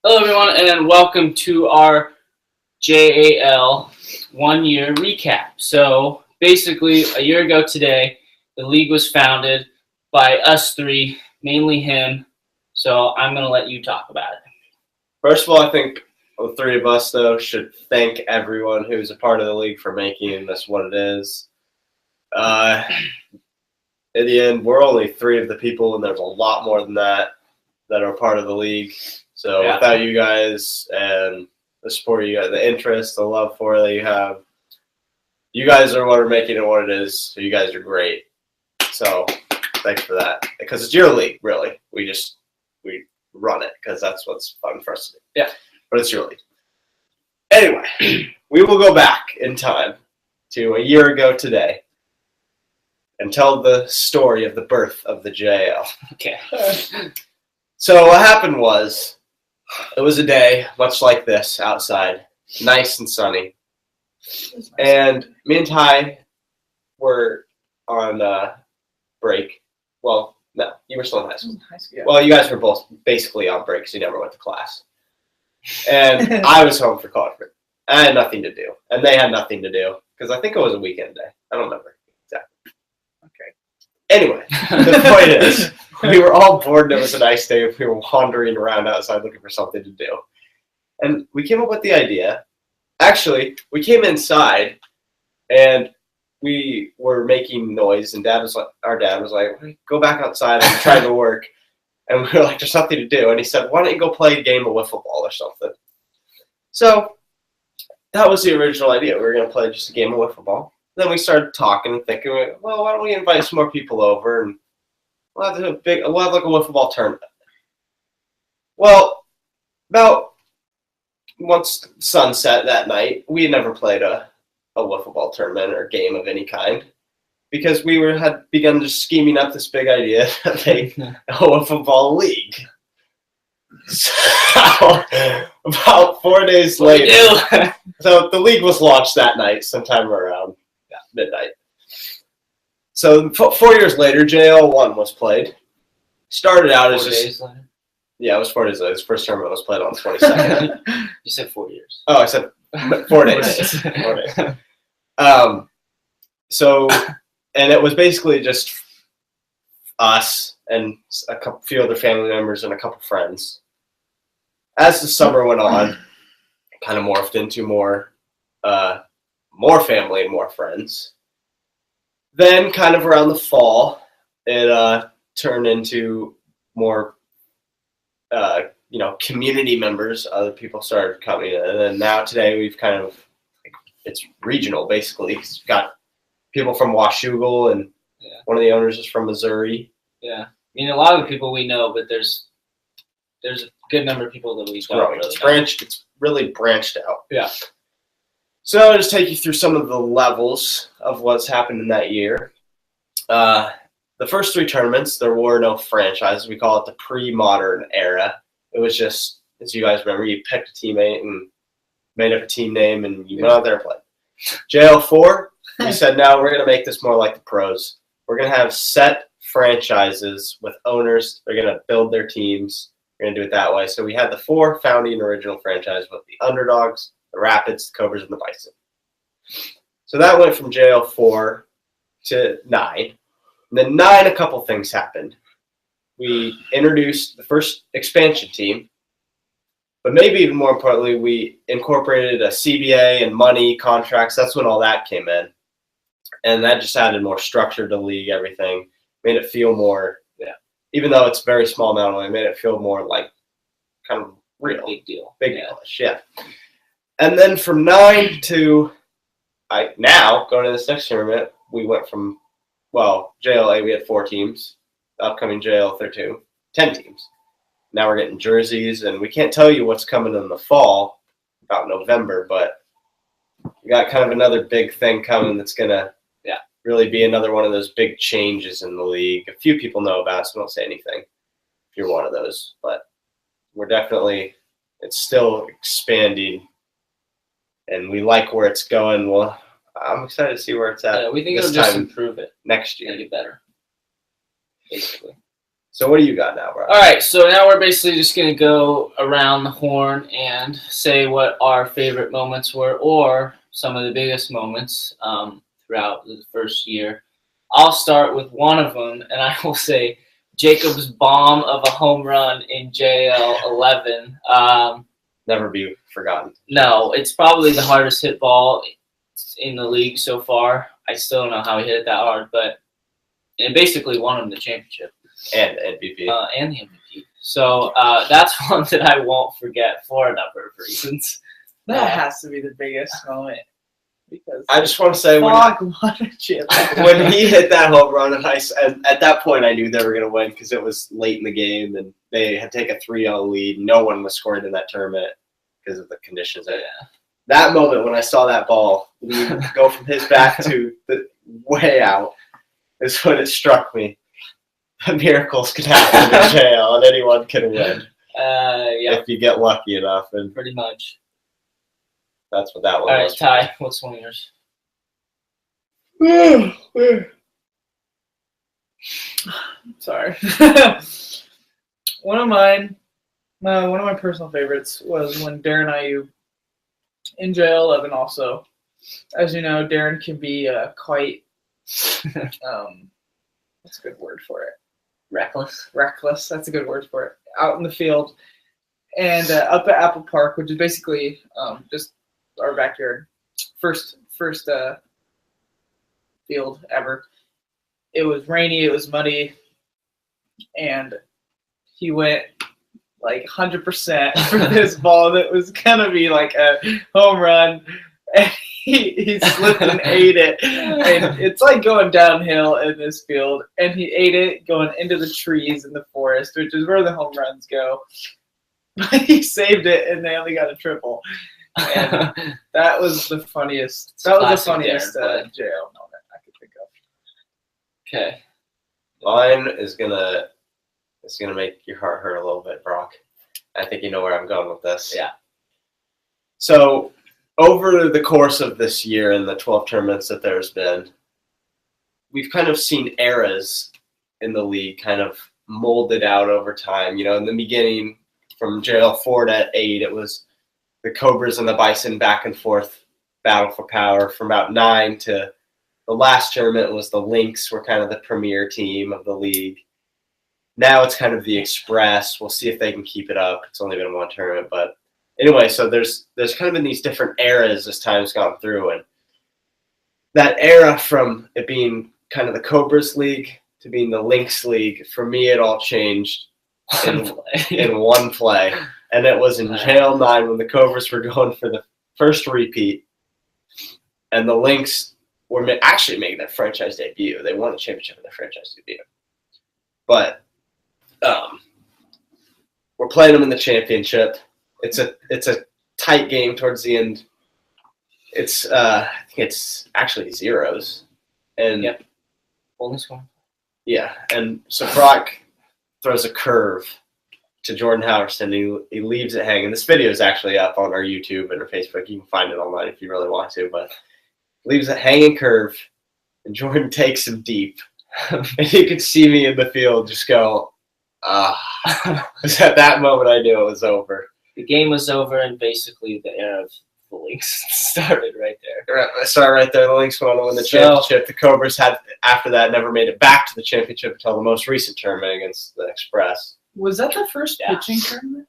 Hello, everyone, and welcome to our JAL 1-year recap. So, basically, a year ago today, the league was founded by us three, mainly him. So, I'm going to let you talk about it. First of all, I think the three of us, though, should thank everyone who's a part of the league for making this what it is. In the end, we're only three of the people, and there's a lot more than that are part of the league. So without you guys and the support you guys, the interest, the love for it that you guys are what are making it what it is. So you guys are great. So thanks for that. Because it's your league, really. We run it because that's what's fun for us to do. Yeah. But it's your league. Anyway, we will go back in time to a year ago today and tell the story of the birth of the JL. Okay. So what happened was, it was a day much like this outside, nice and sunny. And me and Ty were on break. Well, no, you were still in high school. Yeah. Well, you guys were both basically on break because you never went to class. And I was home for Concord. I had nothing to do. And they had nothing to do because I think it was a weekend day. I don't remember exactly. Okay. Anyway, the point is, we were all bored and it was a nice day. We were wandering around outside looking for something to do. And we came up with the idea. Actually, we came inside and we were making noise, and our dad was like, go back outside, I'm trying to work. And we were like, there's nothing to do. And he said, why don't you go play a game of wiffle ball or something? So that was the original idea. We were going to play just a game of wiffle ball. Then we started talking and thinking, well, why don't we invite some more people over and we'll have like a wiffle ball tournament. Well, about once sunset that night, we had never played a wiffle ball tournament or game of any kind because we had begun just scheming up this big idea to make a wiffle ball league. So, about 4 days later, so the league was launched that night, sometime around midnight. So 4 years later, JL1 was played. Started out as 4 just... days later? Yeah, it was 4 days later. His first tournament was played on the 22nd. You said 4 years. Oh, I said 4 days. 4 days. So, and it was basically just us and a few other family members and a couple friends. As the summer went on, it kind of morphed into more family and more friends. Then, kind of around the fall, it turned into more, community members. Other people started coming in, and then now today we've kind of, it's regional basically. We've got people from Washougal, and one of the owners is from Missouri. Yeah, I mean, a lot of the people we know, but there's a good number of people that we don't really know. It's really branched out. Yeah. So I'll just take you through some of the levels of what's happened in that year. The first three tournaments, there were no franchises. We call it the pre-modern era. It was just, as you guys remember, you picked a teammate and made up a team name, and you went out there and played. JL4, we said, now we're going to make this more like the pros. We're going to have set franchises with owners. They're going to build their teams. We're going to do it that way. So we had the 4 founding original franchises with the Underdogs, the Rapids, the Cobras, and the Bison. So that went from JL4 to 9. And then 9, a couple things happened. We introduced the first expansion team, but maybe even more importantly, we incorporated a CBA and money, contracts. That's when all that came in. And that just added more structure to the league, everything. Made it feel more, even though it's a very small amount of money, made it feel more like kind of real. Big deal. Big deal-ish, yeah. And then from 9 to now, going to this next tournament, we went from, JLA, we had 4 teams. Upcoming JL 10 teams. Now we're getting jerseys, and we can't tell you what's coming in the fall, about November, but we got kind of another big thing coming that's going to really be another one of those big changes in the league. A few people know about it, so don't say anything if you're one of those. But we're definitely, it's still expanding, and we like where it's going. Well, I'm excited to see where it's at. Yeah, we think it'll just improve it next year. Make it better, basically. So what do you got now, bro? All right, so now we're basically just going to go around the horn and say what our favorite moments were or some of the biggest moments throughout the first year. I'll start with one of them, and I will say Jacob's bomb of a home run in JL 11. Never be forgotten. No, it's probably the hardest hit ball in the league so far. I still don't know how he hit it that hard, but it basically won him the championship. And MVP. And the MVP. So that's one that I won't forget for a number of reasons. That has to be the biggest moment. Because I just want to say when he hit that home run, and at that point I knew they were going to win because it was late in the game and they had taken a 3-0 lead. No one was scoring in that tournament because of the conditions. Yeah. That moment when I saw that ball go from his back to the way out is when it struck me. Miracles can happen in JL, and anyone can win. Yeah. If you get lucky enough, and pretty much. That's what that one was. All right, Ty, what's one of yours? Sorry. One of my personal favorites was when Darren IU in JL 11 also. As you know, Darren can be quite what's a good word for it? Reckless. That's a good word for it. Out in the field and up at Apple Park, which is basically just our backyard. First field ever. It was rainy. It was muddy, and he went like 100% for this ball that was gonna be like a home run. And he slipped and ate it, and it's like going downhill in this field, and he ate it going into the trees in the forest, which is where the home runs go. But he saved it, and they only got a triple. And that was the funniest. That was the funniest JL moment I could think of. Okay, mine is gonna make your heart hurt a little bit, Brock. I think you know where I'm going with this. Yeah. So, over the course of this year and the 12 tournaments that there's been, we've kind of seen eras in the league kind of molded out over time. You know, in the beginning, from JL 4 to 8, it was the Cobras and the Bison back and forth battle for power. From about 9 to the last tournament was the Lynx were kind of the premier team of the league. Now it's kind of the Express. We'll see if they can keep it up. It's only been one tournament, but anyway, so there's kind of been these different eras as time's gone through, and that era from it being kind of the Cobras League to being the Lynx League, for me it all changed in one play. And it was in JL 9 when the Cobras were going for the first repeat, and the Lynx were actually making their franchise debut. They won the championship in their franchise debut. But we're playing them in the championship. It's a tight game towards the end. It's I think it's actually zeros. And yep. Only score. Yeah, and so Brock throws a curve to Jordan Howerston. He leaves it hanging. This video is actually up on our YouTube and our Facebook. You can find it online if you really want to, but leaves a hanging curve, and Jordan takes him deep. And you could see me in the field just go, Because at that moment I knew it was over. The game was over, and basically the era of the Lynx started right there. It started right there. The Lynx went on to win the championship. The Cobras had, after that, never made it back to the championship until the most recent tournament against the Express. Was that the first pitching tournament?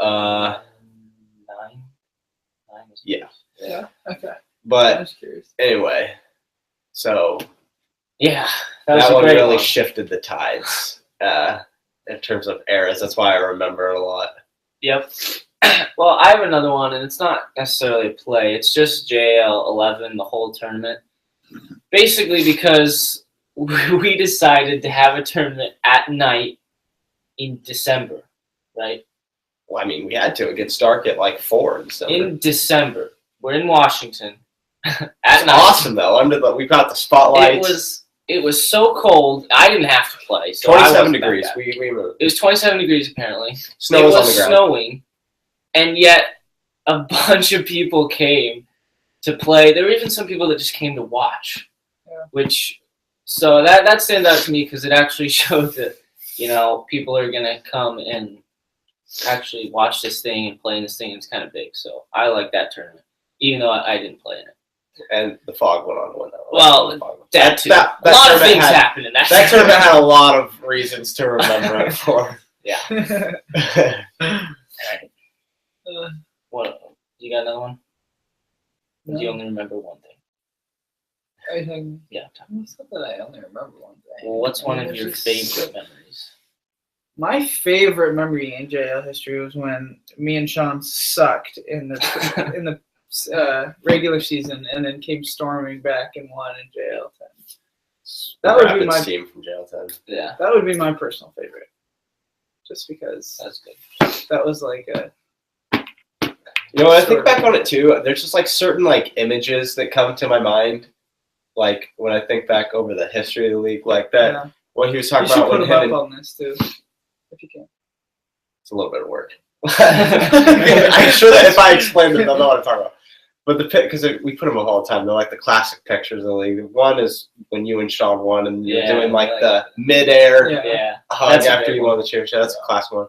Nine was yeah. Okay. But I was curious. Anyway, so yeah, that one really shifted the tides in terms of eras. That's why I remember it a lot. Yep. Well, I have another one, and it's not necessarily a play. It's just JL 11, the whole tournament. Basically because we decided to have a tournament at night in December, right? Well, I mean, we had to. It gets dark at like 4 in December. In December. We're in Washington. It's awesome, though. We've got the spotlights. It was so cold. I didn't have to play. So 27 degrees. We moved. It was 27 degrees, apparently. Snow was on the ground. Snowing. And yet, a bunch of people came to play. There were even some people that just came to watch, which So that stands out to me because it actually showed that, people are gonna come and actually watch this thing and play in this thing. And it's kind of big, so I like that tournament, even though I didn't play in it. And the fog went on to win that. Well, that too. That a lot of tournament things happened in that. That tournament had a lot of reasons to remember it for. Yeah. Alright. What? You got another one? Or do you only remember one thing? I think. Yeah. It's not that I only remember one thing. Well, what's one of your favorite memories? My favorite memory in JL history was when me and Sean sucked in the regular season and then came storming back and won in JL 10. That would be my team from JL 10. Yeah. That would be my personal favorite, just because That's good. that was like a. I think back on it too. There's just like certain like images that come to my mind, like when I think back over the history of the league, like that. Yeah. What he was talking You should about put when them him up and, on this too, if you can. it's a little bit of work. I'm sure that if I explain it, they'll know what I'm talking about. But because we put them up all the time, they're like the classic pictures of the league. One is when you and Sean won, and you're doing like the midair hug after you won the championship. That's a classic one.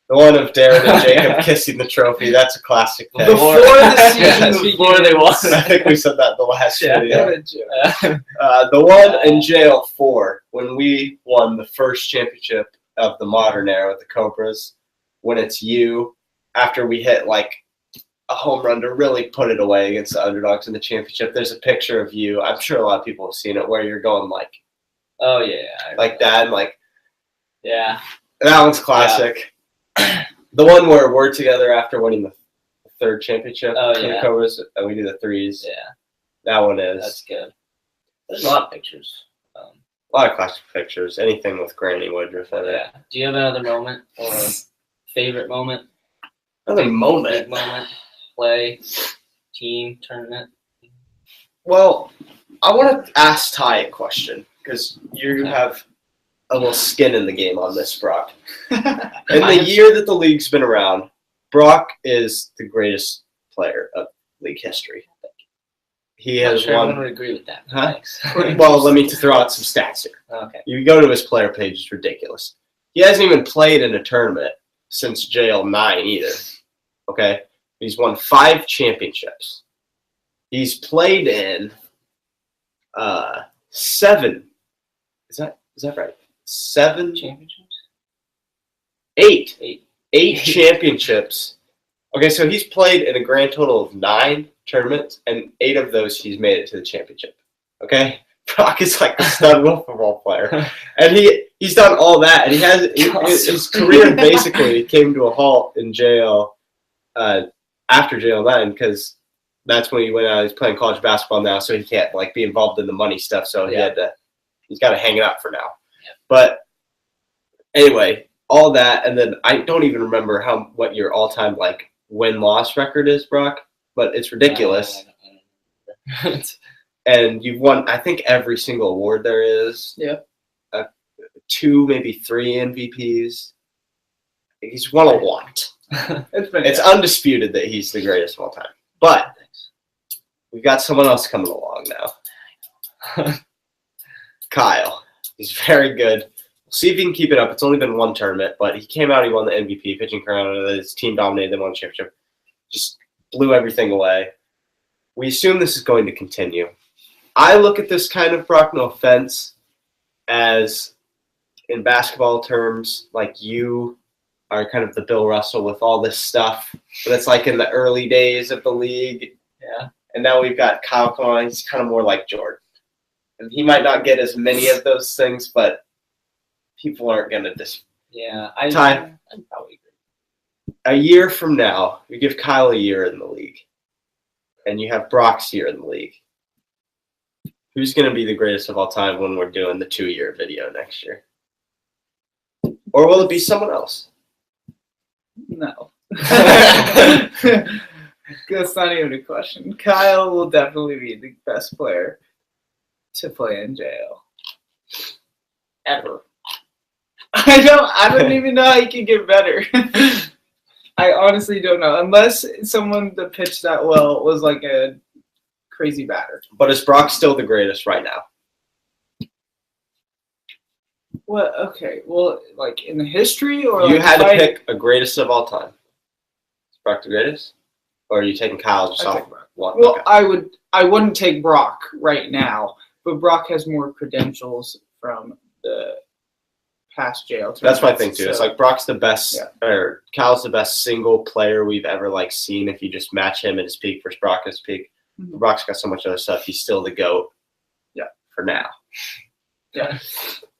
The one of Darren and Jacob kissing the trophy. That's a classic pick. Before the season before they won. I think we said that in the last video. Yeah. The one in jail 4 when we won the first championship of the modern era with the Cobras. When it's you after we hit like a home run to really put it away against the underdogs in the championship. There's a picture of you. I'm sure a lot of people have seen it where you're going like, oh yeah, like that, and like, yeah, that one's classic. Yeah. The one where we're together after winning the third championship. Oh for yeah, the Cobras, and we do the threes. Yeah, that one is. That's good. There's a lot of pictures. A lot of classic pictures. Anything with Granny Woodruff in it. Yeah. Do you have another moment or favorite moment? Another moment. Big moment. Play, team, tournament. Well, I want to ask Ty a question because you have a little skin in the game on this, Brock. In the year that the league's been around, Brock is the greatest player of league history. He has won. I would agree with that. Huh? Thanks. Well, let me throw out some stats here. Okay. You go to his player page; it's ridiculous. He hasn't even played in a tournament since JL 9 either. Okay. He's won 5 championships. He's played in 7. Is that right? 7 championships? 8. 8 championships. Okay, so he's played in a grand total of 9 tournaments, and 8 of those he's made it to the championship. Okay? Brock is like a stud football player. And he's done all that, and he has his career basically came to a halt in JL after JL 9 because that's when he went out. He's playing college basketball now, so he can't like be involved in the money stuff. So he's got to hang it up for now. Yeah. But anyway, all that, and then I don't even remember what your all-time like win-loss record is, Brock. But it's ridiculous. And you've won, I think, every single award there is. Yeah. 2, maybe 3 MVPs. He's won a lot. It's undisputed that he's the greatest of all time. But we've got someone else coming along now. Kyle. He's very good. We'll see if he can keep it up. It's only been 1 tournament, but he came out, he won the MVP, pitching crown, his team dominated, they won the championship. Just blew everything away. We assume this is going to continue. I look at this kind of, Brock, no offense, as in basketball terms, like you are kind of the Bill Russell with all this stuff. But it's like in the early days of the league. Yeah. And now we've got Kyle coming on. He's kind of more like Jordan. And he might not get as many of those things, but people aren't going to Yeah. I'd probably agree. A year from now, you give Kyle a year in the league. And you have Brock's year in the league. Who's going to be the greatest of all time when we're doing the 2-year video next year? Or will it be someone else? No. That's not even a question. Kyle will definitely be the best player to play in JL. Ever. I don't even know how he can get better. I honestly don't know. Unless someone that pitched that well was like a crazy batter. But is Brock still the greatest right now? What? Okay. Well, like in the history, or You like had to fighting? pick a greatest of all time. Is Brock the greatest? Or are you taking Kyle just I off? take Brock. What? Well, Okay. I wouldn't take Brock right now, but Brock has more credentials from the past JAL tournaments. That's my thing too. It's so- like Brock's the best, Yeah. or Kyle's the best single player we've ever like seen. If you just match him at his peak versus Brock at his peak, Mhm. Brock's got so much other stuff. He's still the GOAT. Yeah. For now. Yeah.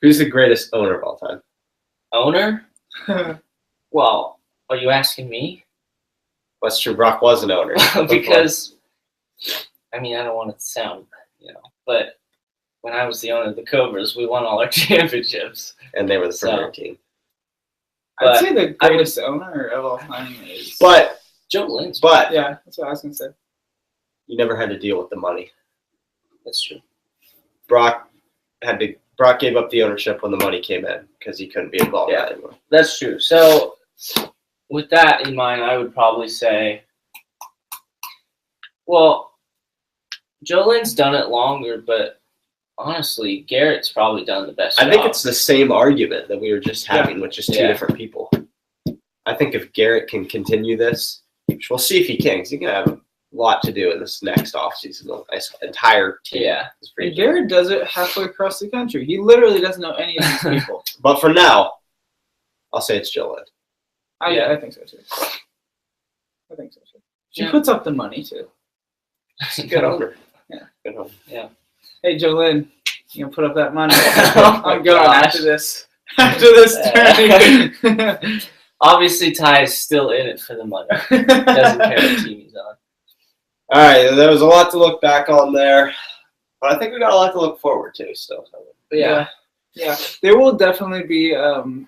Who's the greatest owner of all time? Owner? Well, are you asking me? That's true. Brock was an owner. Because, I mean, I don't want it to sound, but when I was the owner of the Cobras, we won all our championships. And they were the So- premier team. I'd But say the greatest owner of all time is. But Joe Lynn's. yeah, that's what I was gonna say. you never had to deal with the money. That's true. Brock gave up the ownership when the money came in because he couldn't be involved in Yeah. it anymore. That's true. So, with that in mind, I would probably say, well, Joe Lynn's done it longer, but honestly, Garrett's probably done the best I think job. it's the same argument that we were just having with just two Yeah. different people. I think if Garrett can continue this, which we'll see if he can, because he's going to have a lot to do in this next offseason. His entire team. Yeah. is free. And Garrett does it halfway across the country. He literally doesn't know any of these people. But for now, I'll say it's Jill Lynn. Yeah. I think so too. I think so too. She Yeah. puts up the money too. Good owner. Yeah. Good owner. Hey, Jolene, you gonna put up that money? Oh my I'm going gosh. after this. After this tourney. Obviously, Ty is still in it for the money. Doesn't care what team he's on. All right, there was a lot to look back on there, but I think we got a lot to look forward to still. But yeah, Yeah. There will definitely be. it's going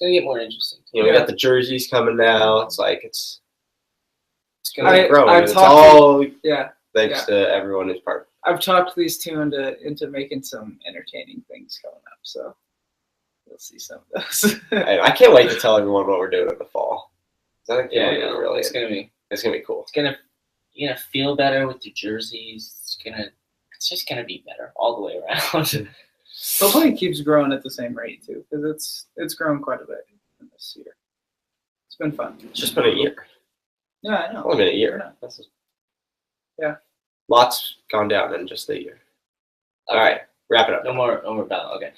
to get more interesting. You know, we got the jerseys coming now. It's like it's It's gonna grow. I've It's talked all Yeah. thanks to everyone who's part. I've talked these two into making some entertaining things coming up. So you'll see some of those. I can't wait to tell everyone what we're doing in the fall. I think Yeah, people are really. it's gonna be cool. you're gonna feel better with your jerseys. It's just gonna be better all the way around. Hopefully, it keeps growing at the same rate too, because it's grown quite a bit in this year. It's been fun. It's just been a year. Yeah, I know. Only been a year. Yeah. Lots gone down in just a year. All right, wrap it up. No more battle. Okay.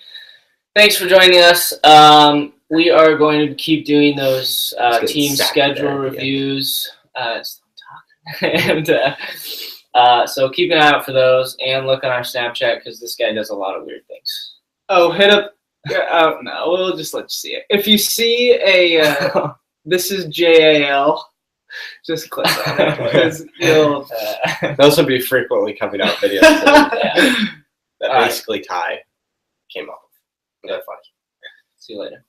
Thanks for joining us. We are going to keep doing those Let's get team sacked schedule there, yeah. reviews. And so keep an eye out for those and look on our Snapchat because this guy does a lot of weird things. Oh, hit up. No, we'll just let you see it. If you see a this is JAL, just click on it because you'll. Those will be frequently coming out videos Yeah. that All right. basically Ty came up with. They're funny. See you later.